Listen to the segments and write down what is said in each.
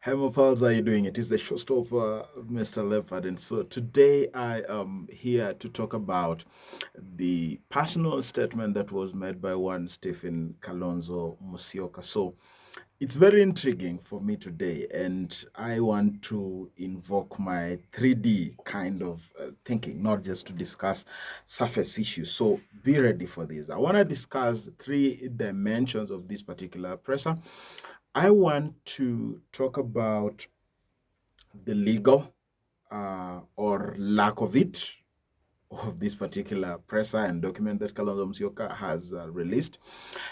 Hi, my pals, how are you doing? It is the showstopper, Mr. Leopard. And so today I am here to talk about the personal statement that was made by one Stephen Kalonzo Musyoka. So it's very intriguing for me today, and I want to invoke my 3D kind of thinking, not just to discuss surface issues. So be ready for this. I want to discuss three dimensions of this particular presser. I want to talk about the legal or lack of it of this particular presser and document that Kalonzo Musyoka has released.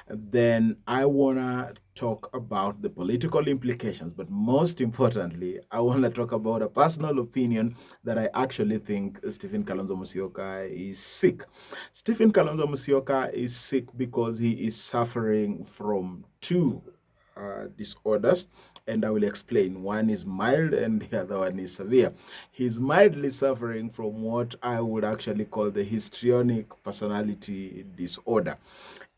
Then I want to talk about the political implications, but most importantly, I want to talk about a personal opinion that I actually think Stephen Kalonzo Musyoka is sick. Stephen Kalonzo Musyoka is sick because he is suffering from two disorders, and I will explain. One is mild and the other one is severe. He's mildly suffering from what I would actually call the histrionic personality disorder.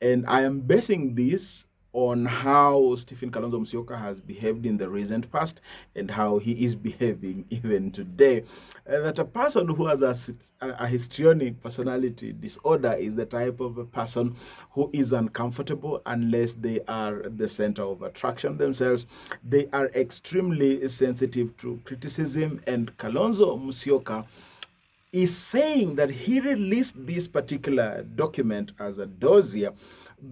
And I am basing this on how Stephen Kalonzo Musyoka has behaved in the recent past and how he is behaving even today. That a person who has a histrionic personality disorder is the type of a person who is uncomfortable unless they are the center of attraction themselves. They are extremely sensitive to criticism, and Kalonzo Musyoka is saying that he released this particular document as a dossier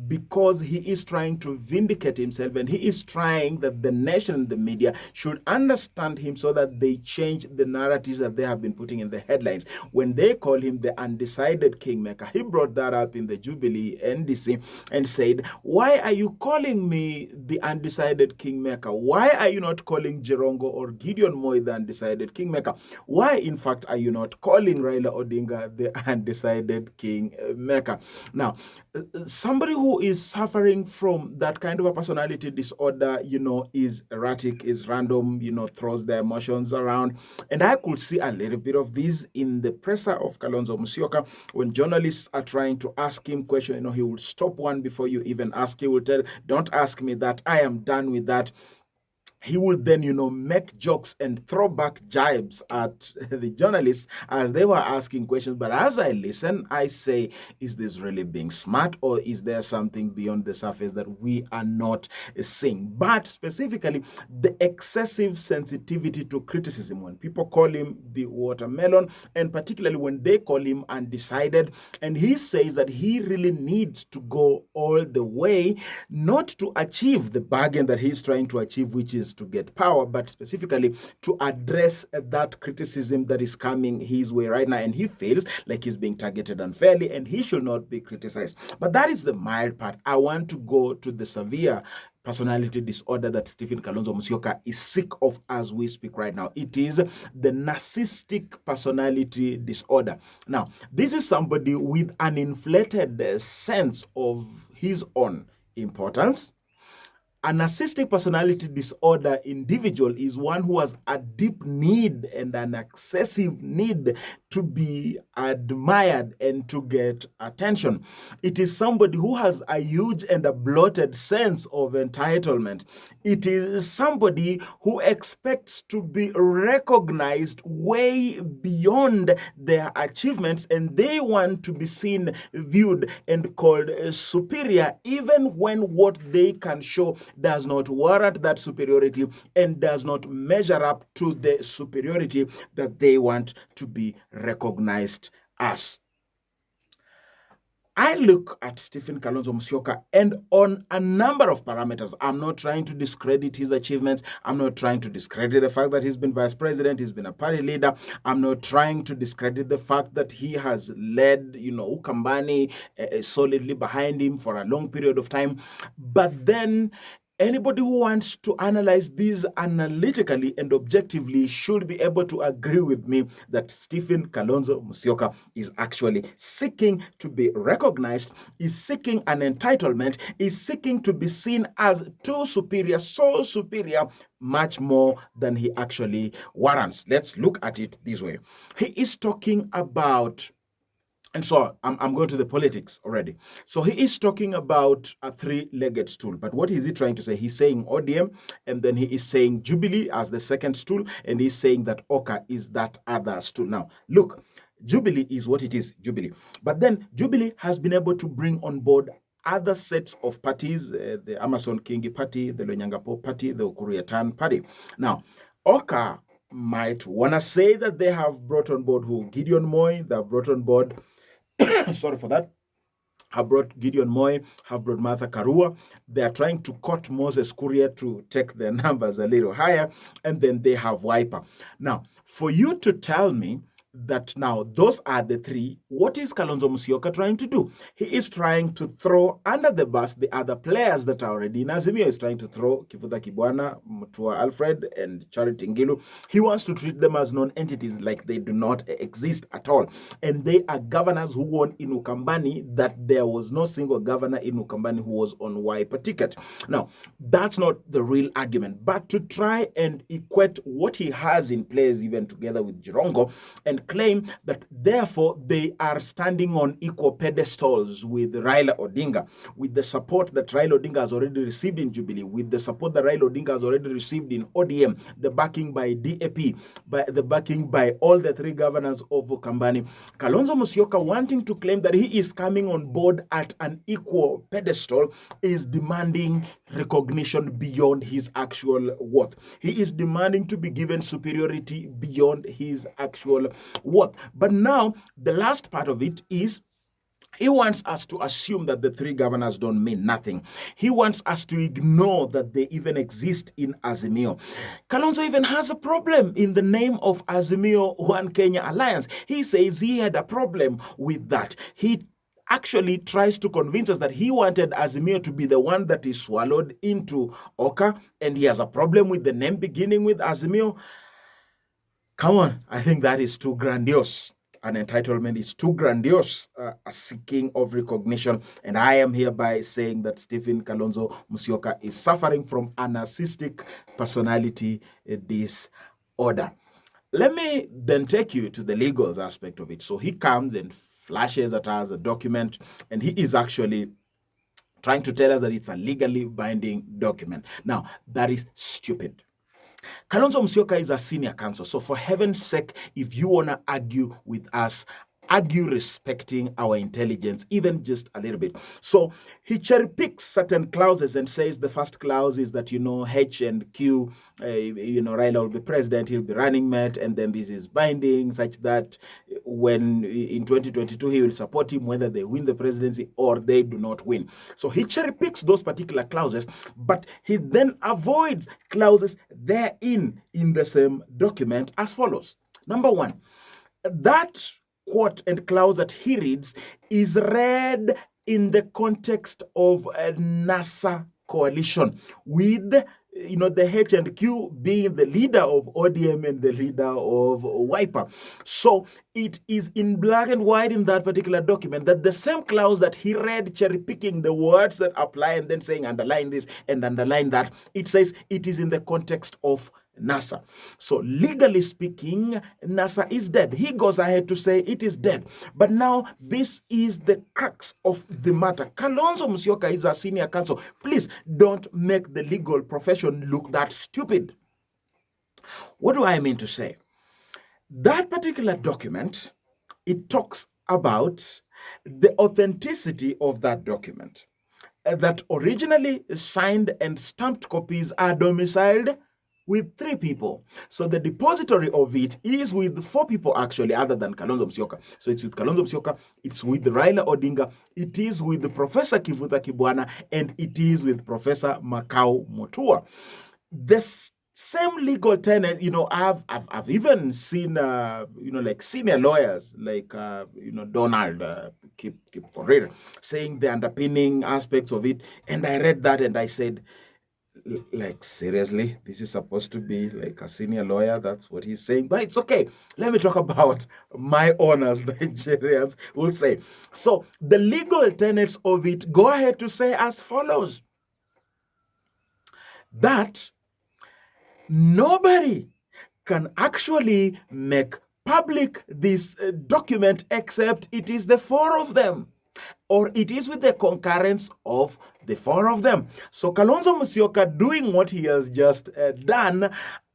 because he is trying to vindicate himself, and he is trying that the nation and the media should understand him so that they change the narratives that they have been putting in the headlines. When they call him the undecided kingmaker, he brought that up in the Jubilee NDC and said, why are you calling me the undecided kingmaker? Why are you not calling Jerongo or Gideon Moi the undecided kingmaker? Why, in fact, are you not calling Raila Odinga the undecided kingmaker? Now, somebody who is suffering from that kind of a personality disorder, is erratic, is random, throws their emotions around. And I could see a little bit of this in the presser of Kalonzo Musyoka. When journalists are trying to ask him questions, he will stop one before you even ask. He will tell, don't ask me that. I am done with that. He will then, make jokes and throw back jibes at the journalists as they were asking questions. But as I listen, I say, is this really being smart, or is there something beyond the surface that we are not seeing? But specifically, the excessive sensitivity to criticism. When people call him the watermelon, and particularly when they call him undecided, and he says that he really needs to go all the way, not to achieve the bargain that he's trying to achieve, which is to get power, but specifically to address that criticism that is coming his way right now. And he feels like he's being targeted unfairly and he should not be criticized. But that is the mild part. I want to go to the severe personality disorder that Stephen Kalonzo Musyoka is sick of as we speak right now. It is the narcissistic personality disorder. Now, this is somebody with an inflated sense of his own importance. A narcissistic personality disorder individual is one who has a deep need and an excessive need to be admired and to get attention. It is somebody who has a huge and a bloated sense of entitlement. It is somebody who expects to be recognized way beyond their achievements, and they want to be seen, viewed, and called superior, even when what they can show does not warrant that superiority and does not measure up to the superiority that they want to be recognized as. I look at Stephen Kalonzo Musyoka, and on a number of parameters, I'm not trying to discredit his achievements. I'm not trying to discredit the fact that he's been vice president, he's been a party leader. I'm not trying to discredit the fact that he has led, Ukambani solidly behind him for a long period of time. But then anybody who wants to analyze these analytically and objectively should be able to agree with me that Stephen Kalonzo Musyoka is actually seeking to be recognized, is seeking an entitlement, is seeking to be seen as too superior, so superior, much more than he actually warrants. Let's look at it this way. He is talking about And so I'm going to the politics already. So he is talking about a three-legged stool. But what is he trying to say? He's saying ODM, and then he is saying Jubilee as the second stool, and he's saying that Oka is that other stool. Now, look, Jubilee is what it is, Jubilee. But then Jubilee has been able to bring on board other sets of parties, the Amason Kingi Party, the Lonyangapo Party, the Ukuriatan Party. Now, Oka might want to say that they have brought on board who? Gideon Moy, they have brought on board sorry for that, have brought Gideon Moy, have brought Martha Karua. They are trying to cut Moses Kuria to take their numbers a little higher, and then they have Wiper. Now, for you to tell me that now those are the three, what is Kalonzo Musyoka trying to do? He is trying to throw under the bus the other players that are already in Azimio. He's trying to throw Kivuta Kibwana, Mutua Alfred, and Charity Ngilu. He wants to treat them as non-entities, like they do not exist at all. And they are governors who won in Ukambani, that there was no single governor in Ukambani who was on Wiper ticket. Now, that's not the real argument, but to try and equate what he has in place, even together with Jirongo, and claim that therefore they are standing on equal pedestals with Raila Odinga, with the support that Raila Odinga has already received in Jubilee, with the support that Raila Odinga has already received in ODM, the backing by DAP, by the backing by all the three governors of Ukambani. Kalonzo Musyoka, wanting to claim that he is coming on board at an equal pedestal, is demanding recognition beyond his actual worth. He is demanding to be given superiority beyond his actual worth. But now, the last part of it is he wants us to assume that the three governors don't mean nothing. He wants us to ignore that they even exist in Azimio. Kalonzo even has a problem in the name of Azimio One Kenya Alliance. He says he had a problem with that. He actually tries to convince us that he wanted Azimio to be the one that is swallowed into Oka, and he has a problem with the name beginning with Azimio. Come on, I think that is too grandiose. An entitlement is too grandiose, a seeking of recognition. And I am hereby saying that Stephen Kalonzo Musyoka is suffering from a narcissistic personality disorder. Let me then take you to the legal aspect of it. So he comes and flashes at us a document, and he is actually trying to tell us that it's a legally binding document. Now, that is stupid. Kalonzo Musyoka is a senior counsel, so for heaven's sake, if you want to argue with us, argue respecting our intelligence, even just a little bit. So he cherry picks certain clauses and says the first clause is that, H and Q, Raila will be president, he'll be running mate, and then this is binding such that when in 2022 he will support him whether they win the presidency or they do not win. So he cherry picks those particular clauses, but he then avoids clauses therein in the same document as follows. Number one, that quote and clause that he reads is read in the context of a NASA coalition with the H and Q being the leader of ODM and the leader of Wiper. So it is in black and white in that particular document that the same clause that he read, cherry picking the words that apply and then saying underline this and underline that, it says it is in the context of NASA. So legally speaking, NASA is dead. He goes ahead to say it is dead. But now this is the crux of the matter. Kalonzo Musyoka is a senior counsel. Please don't make the legal profession look that stupid. What do I mean to say? That particular document, it talks about the authenticity of that document. That originally signed and stamped copies are domiciled with 3 people. So the depository of it is with 4 people actually, other than Kalonzo Musyoka. So it's with Kalonzo Musyoka, it's with Raila Odinga, it is with Professor Kivuta Kibwana, and it is with Professor Makau Mutua. This same legal tenet, I've even seen, like senior lawyers like, Donald Kip Korir saying the underpinning aspects of it. And I read that and I said, like, seriously, this is supposed to be like a senior lawyer? That's what he's saying. But it's okay. Let me talk about my own as Nigerians will say. So the legal tenets of it go ahead to say as follows: that nobody can actually make public this document except it is the four of them, or it is with the concurrence of the four of them. So Kalonzo Musyoka doing what he has just done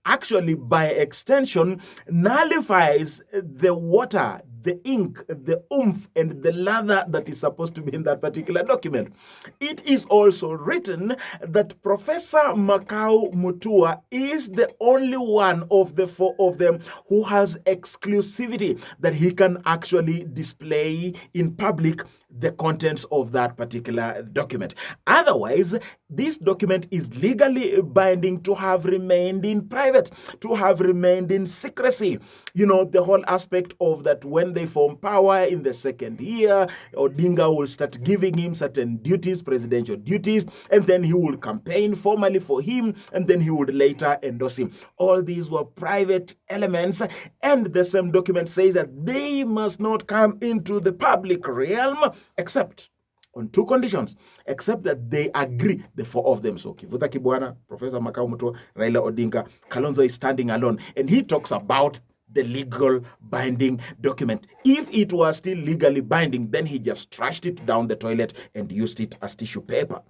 actually by extension nullifies the water, the ink, the oomph, and the lather that is supposed to be in that particular document. It is also written that Professor Makau Mutua is the only one of the four of them who has exclusivity that he can actually display in public the contents of that particular document. Otherwise, this document is legally binding to have remained in private, to have remained in secrecy. You know, the whole aspect of that when they form power in the second year, Odinga will start giving him certain duties, presidential duties, and then he will campaign formally for him, and then he would later endorse him. All these were private elements, and the same document says that they must not come into the public realm except on two conditions, except that they agree, the four of them. So Kivuta Kibwana, Professor Makau Mutua, Raila Odinga, Kalonzo is standing alone, and he talks about the legal binding document. If it was still legally binding, then he just trashed it down the toilet and used it as tissue paper.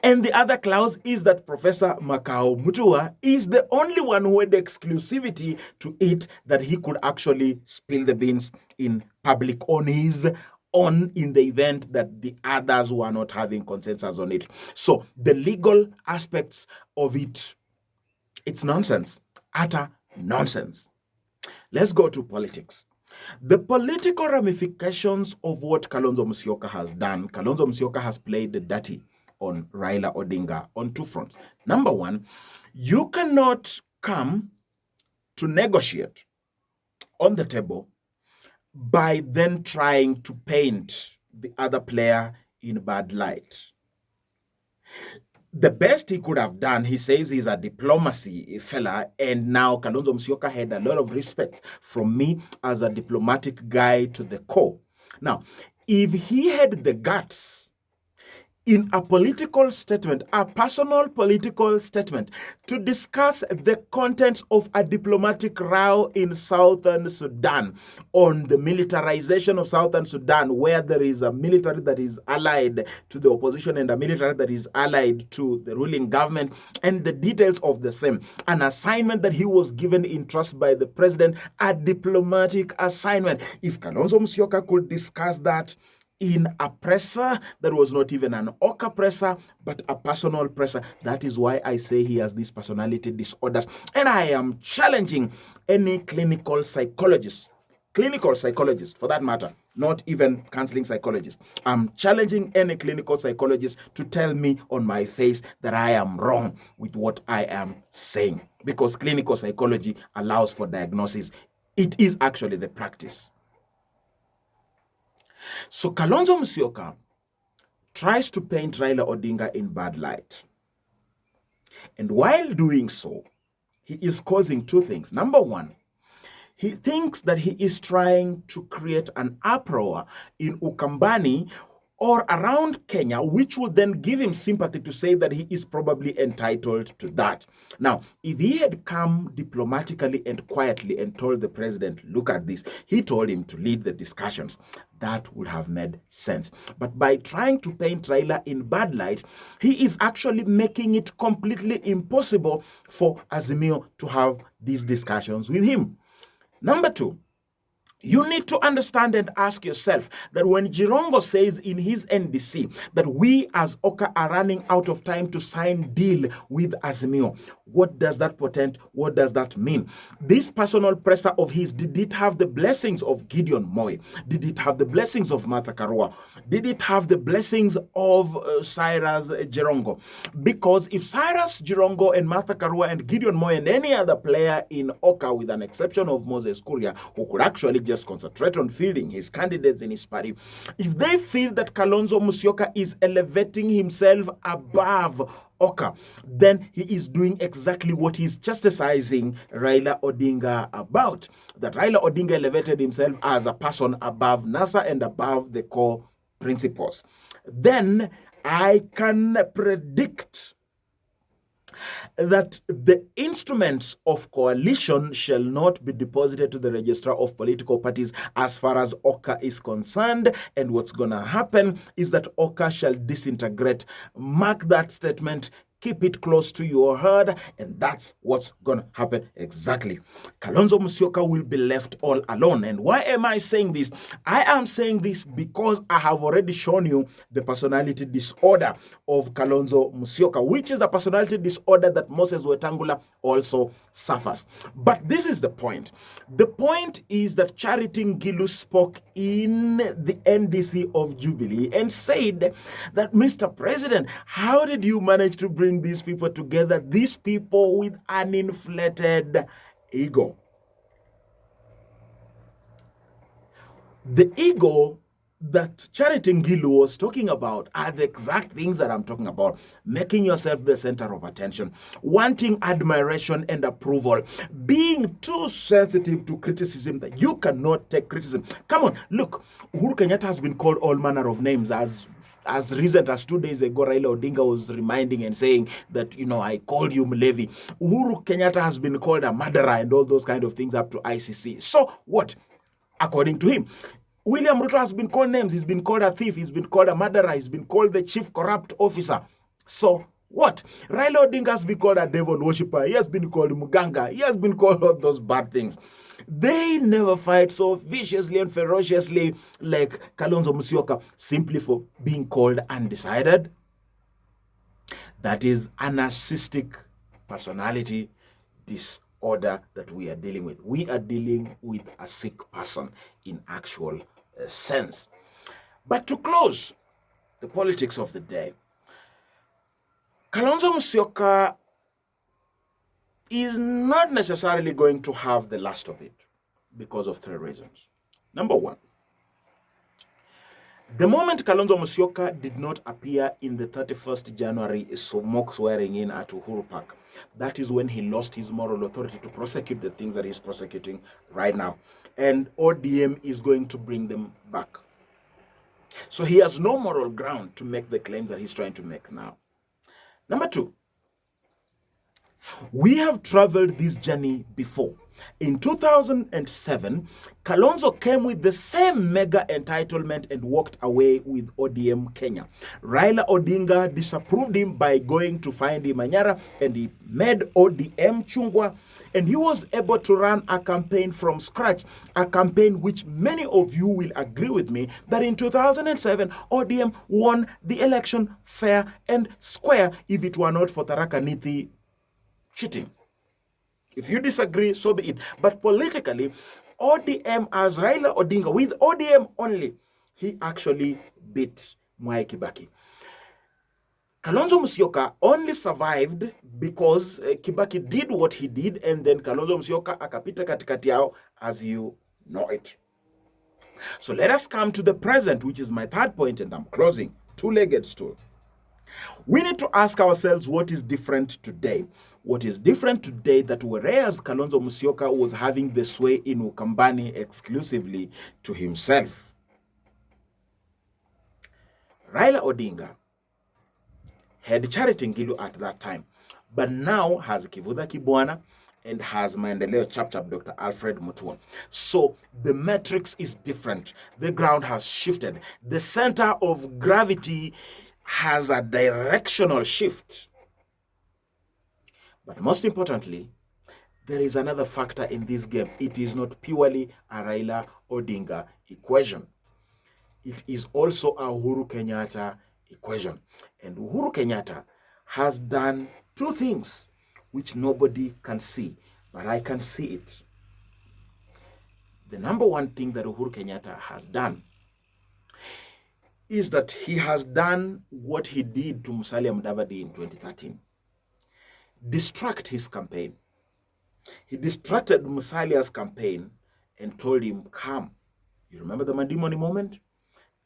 And the other clause is that Professor Makau Mutua is the only one who had exclusivity to it, that he could actually spill the beans in public on his own in the event that the others were not having consensus on it. So the legal aspects of it, it's nonsense, utter nonsense. Let's go to politics. The political ramifications of what Kalonzo Musyoka has done. Kalonzo Musyoka has played the dirty on Raila Odinga on two fronts. Number one, you cannot come to negotiate on the table by then trying to paint the other player in bad light. The best he could have done, he says he's a diplomacy fella, and now Kalonzo Musyoka had a lot of respect from me as a diplomatic guy to the core. Now, if he had the guts in a political statement, a personal political statement, to discuss the contents of a diplomatic row in Southern Sudan on the militarization of Southern Sudan, where there is a military that is allied to the opposition and a military that is allied to the ruling government, and the details of the same, an assignment that he was given in trust by the president, a diplomatic assignment. If Kalonzo Musyoka could discuss that in a presser that was not even an Oka presser, but a personal presser. That is why I say he has these personality disorders. And I am challenging any clinical psychologist for that matter, not even counseling psychologist. I'm challenging any clinical psychologist to tell me on my face that I am wrong with what I am saying, because clinical psychology allows for diagnosis. It is actually the practice. So Kalonzo Musyoka tries to paint Raila Odinga in bad light. And while doing so, he is causing two things. Number one, he thinks that he is trying to create an uproar in Ukambani or around Kenya, which will then give him sympathy to say that he is probably entitled to that. Now, if he had come diplomatically and quietly and told the president, look at this, he told him to lead the discussions, that would have made sense. But by trying to paint Raila in bad light, he is actually making it completely impossible for Azimio to have these discussions with him. Number two, you need to understand and ask yourself that when Jirongo says in his NDC that we as Oka are running out of time to sign deal with Azimio, what does that portend? What does that mean? This personal presser of his, did it have the blessings of Gideon Moi? Did it have the blessings of Martha Karua? Did it have the blessings of Cyrus Jirongo? Because if Cyrus Jirongo and Martha Karua and Gideon Moi and any other player in Oka, with an exception of Moses Kuria, who could actually just concentrate on fielding his candidates in his party, if they feel that Kalonzo Musyoka is elevating himself above Oka, then he is doing exactly what he's chastising Raila Odinga about. That Raila Odinga elevated himself as a person above NASA and above the core principles. Then I can predict that the instruments of coalition shall not be deposited to the registrar of political parties as far as OCA is concerned. And what's going to happen is that OCA shall disintegrate. Mark that statement. Keep it close to your heart, and that's what's going to happen exactly. Kalonzo Musyoka will be left all alone. And why am I saying this? I am saying this because I have already shown you the personality disorder of Kalonzo Musyoka, which is a personality disorder that Moses Wetangula also suffers. But this is the point. The point is that Charity Ngilu spoke in the NDC of Jubilee and said that, Mr. President, how did you manage to bring these people together, these people with an inflated ego? The ego that Charity Ngilu was talking about are the exact things that I'm talking about. Making yourself the center of attention, wanting admiration and approval, being too sensitive to criticism that you cannot take criticism. Come on, look, Uhuru Kenyatta has been called all manner of names as recent as 2 days ago. Raila Odinga was reminding and saying that, I called you Mlevi. Uhuru Kenyatta has been called a murderer and all those kind of things up to ICC. So what? According to him, William Ruto has been called names. He's been called a thief. He's been called a murderer. He's been called the chief corrupt officer. So what? Raila Odinga has been called a devil worshipper. He has been called Muganga. He has been called all those bad things. They never fight so viciously and ferociously like Kalonzo Musyoka simply for being called undecided. That is a narcissistic personality disorder that we are dealing with. We are dealing with a sick person in actual sense. But to close the politics of the day, Kalonzo Musyoka is not necessarily going to have the last of it because of 3 reasons. Number 1, the moment Kalonzo Musyoka did not appear in the 31st January mock swearing in at Uhuru Park, that is when he lost his moral authority to prosecute the things that he's prosecuting right now. And ODM is going to bring them back. So he has no moral ground to make the claims that he's trying to make now. Number 2, we have traveled this journey before. In 2007, Kalonzo came with the same mega entitlement and walked away with ODM Kenya. Raila Odinga disapproved him by going to find him Manyara, and he made ODM Chungwa, and he was able to run a campaign from scratch, a campaign which many of you will agree with me that in 2007, ODM won the election fair and square if it were not for Tharaka Nithi cheating. If you disagree, so be it. But politically, ODM as Raila Odinga, with ODM only, he actually beat Mwai Kibaki. Kalonzo Musyoka only survived because Kibaki did what he did, and then Kalonzo Musyoka akapita katikati yao, as you know it. So let us come to the present, which is my 3rd point, and I'm closing. 2-legged stool. We need to ask ourselves what is different today. What is different today that whereas Kalonzo Musyoka was having the sway in Ukambani exclusively to himself, Raila Odinga had Charity Ngilu at that time, but now has Kivutha Kibwana and has Maendeleo Chapchap Dr. Alfred Mutua. So the matrix is different. The ground has shifted. The center of gravity has a directional shift. But most importantly, there is another factor in this game. It is not purely a Raila Odinga equation. It is also a Uhuru Kenyatta equation. And Uhuru Kenyatta has done 2 things which nobody can see, but I can see it. The number 1 thing that Uhuru Kenyatta has done is that he has done what he did to Musalia Mudavadi in 2013. Distract his campaign. He distracted Musalia's campaign and told him, come. You remember the Mandimoni moment?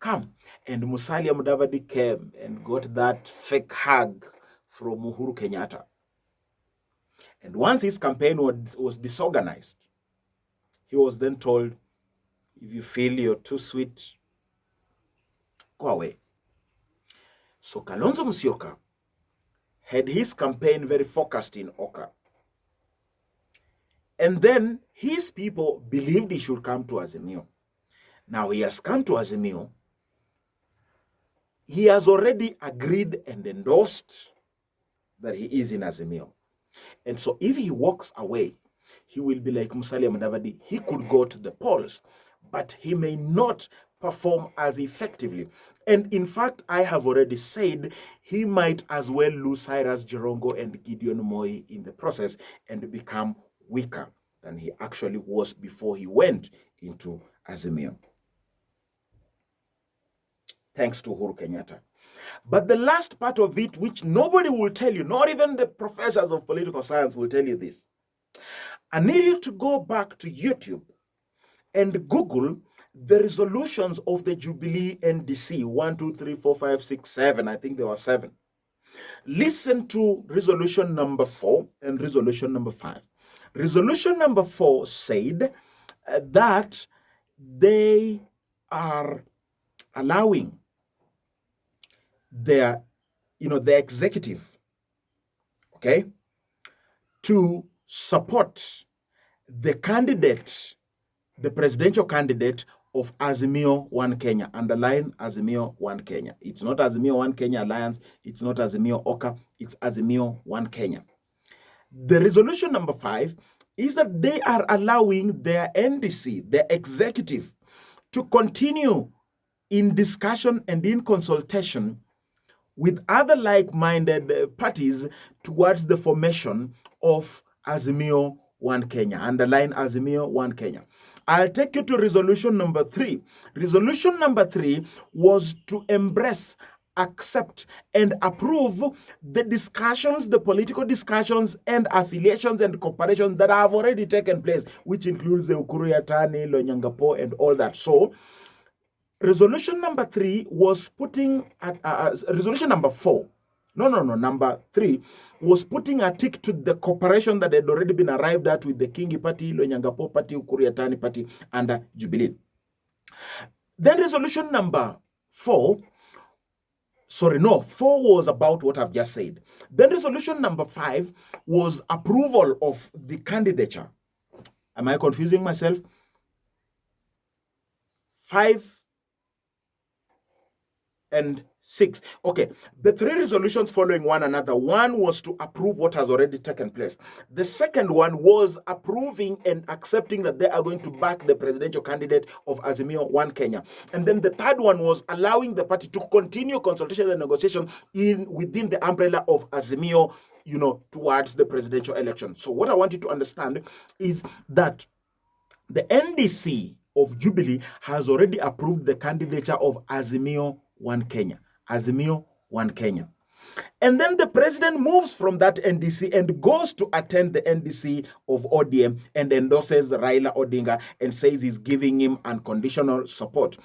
Come. And Musalia Mudavadi came and got that fake hug from Uhuru Kenyatta. And once his campaign was disorganized, he was then told, if you feel you're too sweet, go away. So Kalonzo Musyoka had his campaign very focused in Oka. And then his people believed he should come to Azimio. Now he has come to Azimio. He has already agreed and endorsed that he is in Azimio. And so if he walks away, he will be like Musalia Mudavadi. He could go to the polls, but he may not perform as effectively. And in fact, I have already said he might as well lose Cyrus Jirongo and Gideon Moi in the process and become weaker than he actually was before he went into Azimio. Thanks to Uhuru Kenyatta. But the last part of it, which nobody will tell you, not even the professors of political science will tell you this. I need you to go back to YouTube and Google the resolutions of the Jubilee NDC, 1, 2, 3, 4, 5, 6, 7. I think there were 7. Listen to resolution number 4 and resolution number 5. Resolution number 4 said that they are allowing the executive, okay, to support the candidate, the presidential candidate of Azimio One Kenya. Underline Azimio One Kenya. It's not Azimio One Kenya Alliance. It's not Azimio Oka. It's Azimio One Kenya. The resolution number 5 is that they are allowing their NDC, their executive, to continue in discussion and in consultation with other like-minded parties towards the formation of Azimio One Kenya. Underline Azimio One Kenya. I'll take you to resolution number 3. Resolution number 3 was to embrace, accept, and approve the discussions, the political discussions and affiliations and cooperations that have already taken place, which includes the Ukuru Yatani, Lonyangapo, and all that. So, resolution number 3 was putting resolution number 4. Number 3 was putting a tick to the cooperation that had already been arrived at with the Kingi Party, Lonyangapo Party, Ukuru Yatani Party, and Jubilee. Then resolution number 4 was about what I've just said. Then resolution number 5 was approval of the candidature. Am I confusing myself? 5 and 6. Okay, the 3 resolutions following one another. One was to approve what has already taken place. The second one was approving and accepting that they are going to back the presidential candidate of Azimio One Kenya. And then the third one was allowing the party to continue consultation and negotiation within the umbrella of Azimio, towards the presidential election. So what I want you to understand is that the NDC of Jubilee has already approved the candidature of Azimio One Kenya. Azimio One Kenya. And then the president moves from that NDC and goes to attend the NDC of ODM and endorses Raila Odinga and says he's giving him unconditional support,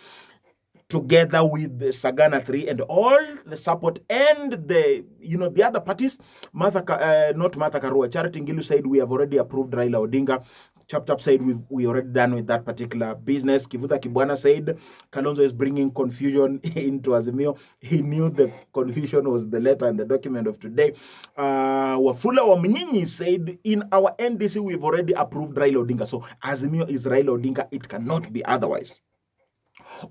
together with the Sagana 3 and all the support and the other parties. Not Martha Karua. Charity Ngilu said we have already approved Raila Odinga. Chap said we already done with that particular business. Kivuta Kibwana said Kalonzo is bringing confusion into Azimio. He knew the confusion was the letter and the document of today. Wafula Wamnyinyi said in our NDC we've already approved Raila Odinga. So Azimio is Raila Odinga. It cannot be otherwise.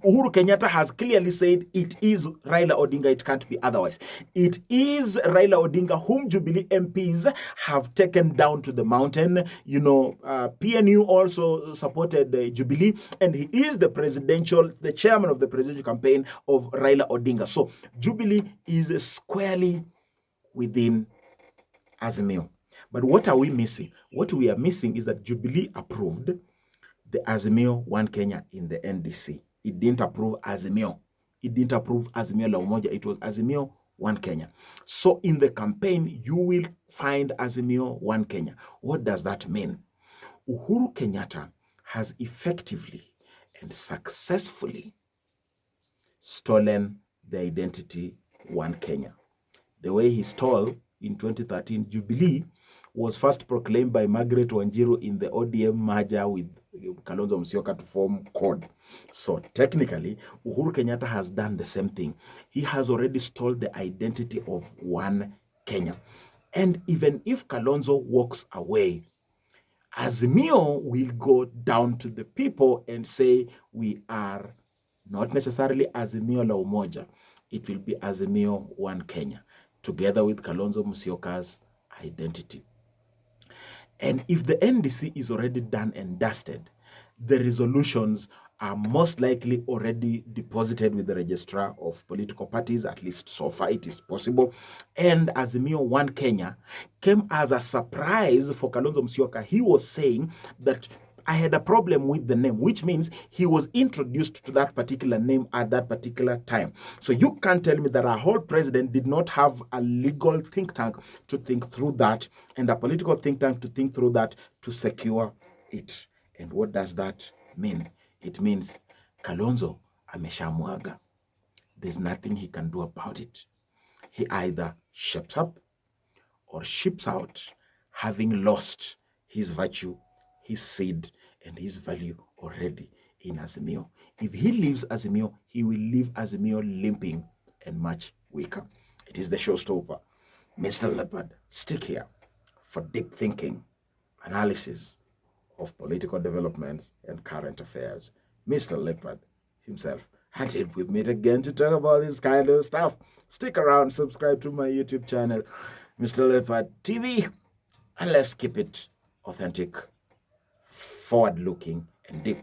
Uhuru Kenyatta has clearly said it is Raila Odinga, it can't be otherwise. It is Raila Odinga whom Jubilee MPs have taken down to the mountain. PNU also supported Jubilee, and he is the chairman of the presidential campaign of Raila Odinga. So Jubilee is squarely within Azimio. But what are we missing? What we are missing is that Jubilee approved the Azimio One Kenya in the NDC. It didn't approve Azimio. It didn't approve Azimio La Umoja. It was Azimio One Kenya. So in the campaign, you will find Azimio One Kenya. What does that mean? Uhuru Kenyatta has effectively and successfully stolen the identity One Kenya. The way he stole in 2013, Jubilee was first proclaimed by Margaret Wanjiru in the ODM merger with Kalonzo Musyoka to form CORD. So technically, Uhuru Kenyatta has done the same thing. He has already stole the identity of One Kenya. And even if Kalonzo walks away, Azimio will go down to the people and say, we are not necessarily Azimio la Umoja. It will be Azimio One Kenya, together with Kalonzo Musyoka's identity. And if the NDC is already done and dusted, the resolutions are most likely already deposited with the registrar of political parties, at least so far it is possible. And Azimio One Kenya came as a surprise for Kalonzo Musyoka. He was saying that I had a problem with the name, which means he was introduced to that particular name at that particular time. So you can't tell me that our whole president did not have a legal think tank to think through that and a political think tank to think through that to secure it. And what does that mean? It means Kalonzo ameshamwaga. There's nothing he can do about it. He either ships up or ships out, having lost his virtue, his seed, and his value already in Azimio. If he leaves Azimio, he will leave Azimio limping and much weaker. It is the showstopper. Mr. Leopard, stick here for deep thinking, analysis of political developments and current affairs. Mr. Leopard himself. Until we meet again to talk about this kind of stuff, stick around, subscribe to my YouTube channel, Mr. Leopard TV, and let's keep it authentic, forward-looking, and deep.